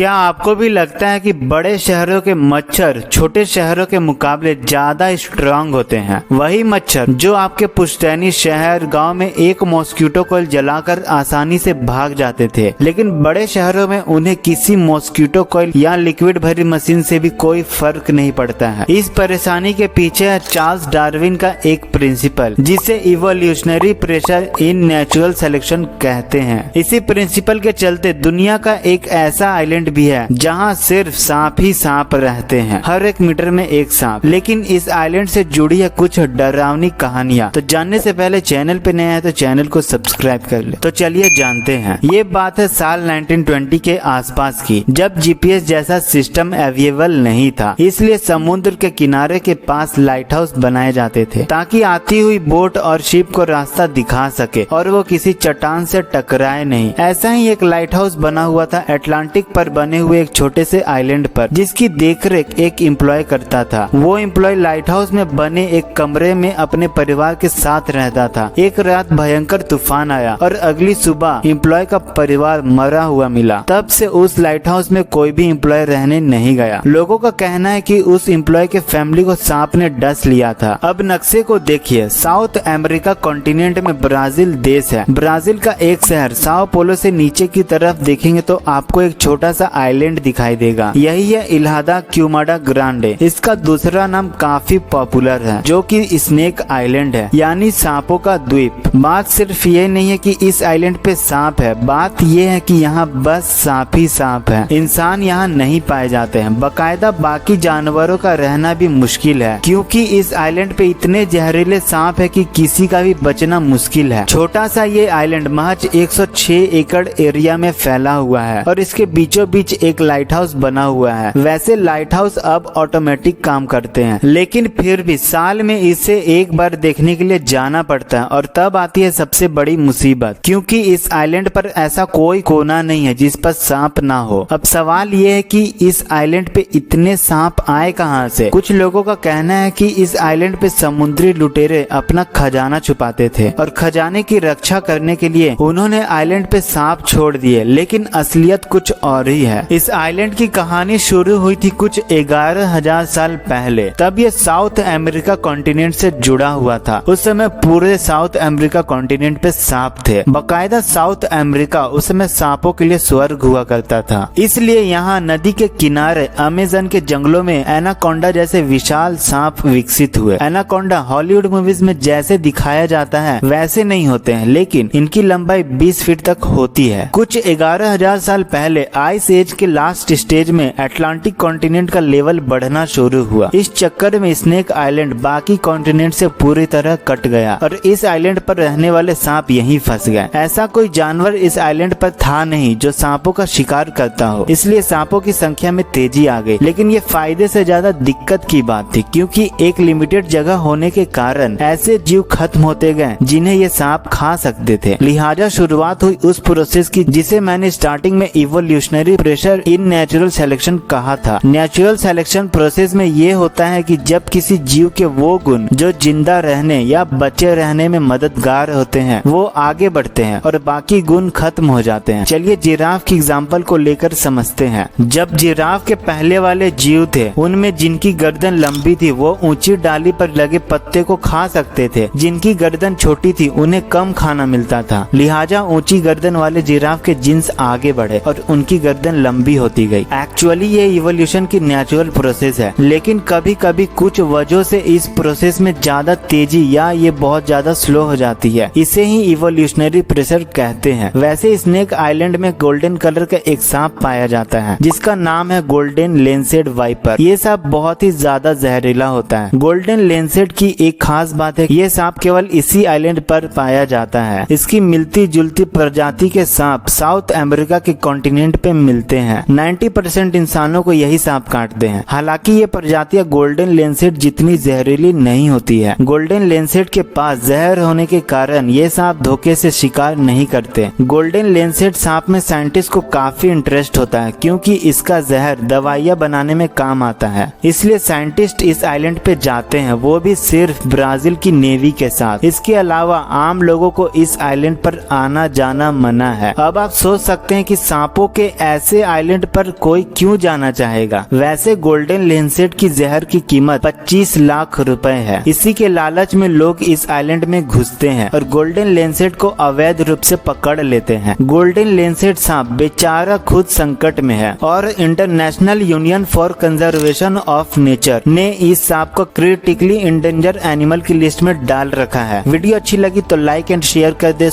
क्या आपको भी लगता है कि बड़े शहरों के मच्छर छोटे शहरों के मुकाबले ज्यादा स्ट्रांग होते हैं? वही मच्छर जो आपके पुश्तैनी शहर गांव में एक मॉस्किटो कोइल जलाकर आसानी से भाग जाते थे, लेकिन बड़े शहरों में उन्हें किसी मॉस्किटो कोइल या लिक्विड भरी मशीन से भी कोई फर्क नहीं पड़ता है। इस परेशानी के पीछे है चार्ल्स डार्विन का एक प्रिंसिपल, जिसे evolutionary pressure in natural selection कहते हैं। इसी प्रिंसिपल के चलते दुनिया का एक ऐसा आइलैंड भी है जहाँ सिर्फ सांप ही सांप रहते हैं, हर 1 मीटर में एक सांप। लेकिन इस आइलैंड से जुड़ी है कुछ डरावनी कहानियाँ। तो जानने से पहले चैनल पे नया है तो चैनल को सब्सक्राइब कर ले। तो चलिए जानते हैं। ये बात है साल 1920 के आसपास की, जब जीपीएस जैसा सिस्टम अवेलेबल नहीं था। इसलिए समुद्र के किनारे के पास लाइट हाउस बनाए जाते थे ताकि आती हुई बोट और शिप को रास्ता दिखा सके और वो किसी चट्टान से टकराए नहीं। ऐसा ही एक लाइट हाउस बना हुआ था अटलांटिक पर बने हुए एक छोटे से आइलैंड पर, जिसकी देखरेख एक एम्प्लॉय करता था। वो एम्प्लॉय लाइट हाउस में बने एक कमरे में अपने परिवार के साथ रहता था। एक रात भयंकर तूफान आया और अगली सुबह एम्प्लॉय का परिवार मरा हुआ मिला। तब से उस लाइट हाउस में कोई भी एम्प्लॉय रहने नहीं गया। लोगों का कहना है कि उस एम्प्लॉय के फैमिली को सांप ने डस लिया था। अब नक्शे को देखिए। साउथ अमेरिका कॉन्टिनेंट में ब्राजील देश है। ब्राजील का एक शहर साओ पोलो से नीचे की तरफ देखेंगे तो आपको एक छोटा सा आइलैंड दिखाई देगा। यही है इल्हादा क्यूमाडा ग्रांडे। इसका दूसरा नाम काफी पॉपुलर है, जो कि स्नेक आइलैंड है, यानी सांपों का द्वीप। बात सिर्फ ये नहीं है कि इस आइलैंड पे सांप है, बात ये है कि यहाँ बस सांप ही सांप है। इंसान यहाँ नहीं पाए जाते हैं। बकायदा बाकी जानवरों का रहना भी मुश्किल है, क्योंकि इस आइलैंड पे इतने जहरीले सांप है कि किसी का भी बचना मुश्किल है। छोटा सा ये आइलैंड महज 106 एकड़ एरिया में फैला हुआ है और इसके बीचों बीच एक लाइट हाउस बना हुआ है। वैसे लाइट हाउस अब ऑटोमेटिक काम करते हैं, लेकिन फिर भी साल में इसे एक बार देखने के लिए जाना पड़ता है। और तब आती है सबसे बड़ी मुसीबत, क्योंकि इस आइलैंड पर ऐसा कोई कोना नहीं है जिस पर सांप ना हो। अब सवाल ये है कि इस आइलैंड पे इतने सांप आए कहाँ से? कुछ लोगों का कहना है कि इस आइलैंड पे समुद्री लुटेरे अपना खजाना छुपाते थे और खजाने की रक्षा करने के लिए उन्होंने आइलैंड पे सांप छोड़ दिए, लेकिन असलियत कुछ और ही है। इस आइलैंड की कहानी शुरू हुई थी कुछ 11,000 साल पहले। तब ये साउथ अमेरिका कॉन्टिनेंट से जुड़ा हुआ था। उस समय पूरे साउथ अमेरिका कॉन्टिनेंट पे सांप थे। बकायदा साउथ अमेरिका उस समय सांपों के लिए स्वर्ग हुआ करता था। इसलिए यहाँ नदी के किनारे अमेज़न के जंगलों में एनाकोंडा जैसे विशाल सांप विकसित हुए। एनाकोंडा हॉलीवुड मूवीज में जैसे दिखाया जाता है वैसे नहीं होते हैं, लेकिन इनकी लंबाई 20 फीट तक होती है। कुछ 11,000 साल पहले आइस एज के लास्ट स्टेज में अटलांटिक कॉन्टिनेंट का लेवल बढ़ना शुरू हुआ। इस चक्कर में स्नेक आइलैंड बाकी कॉन्टिनेंट से पूरी तरह कट गया और इस आइलैंड पर रहने वाले सांप यहीं फंस गए। ऐसा कोई जानवर इस आइलैंड पर था नहीं जो सांपों का शिकार करता हो, इसलिए सांपों की संख्या में तेजी आ गई। लेकिन ये फायदे से ज्यादा दिक्कत की बात थी, क्योंकि एक लिमिटेड जगह होने के कारण ऐसे जीव खत्म होते गए जिन्हें ये सांप खा सकते थे। लिहाजा शुरुआत हुई उस प्रोसेस की जिसे मैंने स्टार्टिंग में evolutionary pressure in natural selection कहा था। नेचुरल सिलेक्शन प्रोसेस में ये होता है कि जब किसी जीव के वो गुण जो जिंदा रहने या बचे रहने में मददगार होते हैं वो आगे बढ़ते हैं और बाकी गुण खत्म हो जाते हैं। चलिए जिराफ की एग्जांपल को लेकर समझते हैं। जब जिराफ के पहले वाले जीव थे उनमें जिनकी गर्दन लंबी थी वो ऊंची डाली पर लगे पत्ते को खा सकते थे। जिनकी गर्दन छोटी थी उन्हें कम खाना मिलता था। लिहाजा ऊंची गर्दन वाले जिराफ के जीन्स आगे बढ़े और उनकी गर्दन लंबी होती गई। एक्चुअली ये इवोल्यूशन की नेचुरल प्रोसेस है, लेकिन कभी कभी कुछ वजह से इस प्रोसेस में ज्यादा तेजी या ये बहुत ज्यादा स्लो हो जाती है। इसे ही इवोल्यूशनरी प्रेशर कहते हैं। वैसे स्नेक आइलैंड में गोल्डन कलर का एक सांप पाया जाता है जिसका नाम है गोल्डन लेंसेड वाइपर। ये सांप बहुत ही ज्यादा जहरीला होता है। गोल्डन लेंसेड की एक खास बात है, ये सांप केवल इसी आइलैंड पर पाया जाता है। इसकी मिलती जुलती प्रजाति के सांप साउथ अमेरिका के कॉन्टिनेंट पे मिलते हैं। 90% इंसानों को यही सांप काटते हैं। हालांकि ये प्रजातियां गोल्डन लेंसेड जितनी जहरीली नहीं होती है। गोल्डन लेंसेड के पास जहर होने के कारण ये सांप धोखे से शिकार नहीं करते। गोल्डन लेंसेड सांप में साइंटिस्ट को काफी इंटरेस्ट होता है, क्योंकि इसका जहर दवाइयां बनाने में काम आता है। इसलिए साइंटिस्ट इस आइलैंड पे जाते हैं, वो भी सिर्फ ब्राजील की नेवी के साथ। इसके अलावा आम लोगों को इस आइलैंड पर आना जाना मना है। अब आप सोच सकते हैं कि सांपों के ऐसे ऐसे आइलैंड पर कोई क्यों जाना चाहेगा। वैसे गोल्डन लेंसेट की जहर की कीमत 25 लाख रुपए है। इसी के लालच में लोग इस आइलैंड में घुसते हैं और गोल्डन लेंसेट को अवैध रूप से पकड़ लेते हैं। गोल्डन लेंसेट सांप बेचारा खुद संकट में है और international union for conservation of nature ने इस सांप को क्रिटिकली इंडेंजर एनिमल की लिस्ट में डाल रखा है। वीडियो अच्छी लगी तो लाइक एंड शेयर कर दे।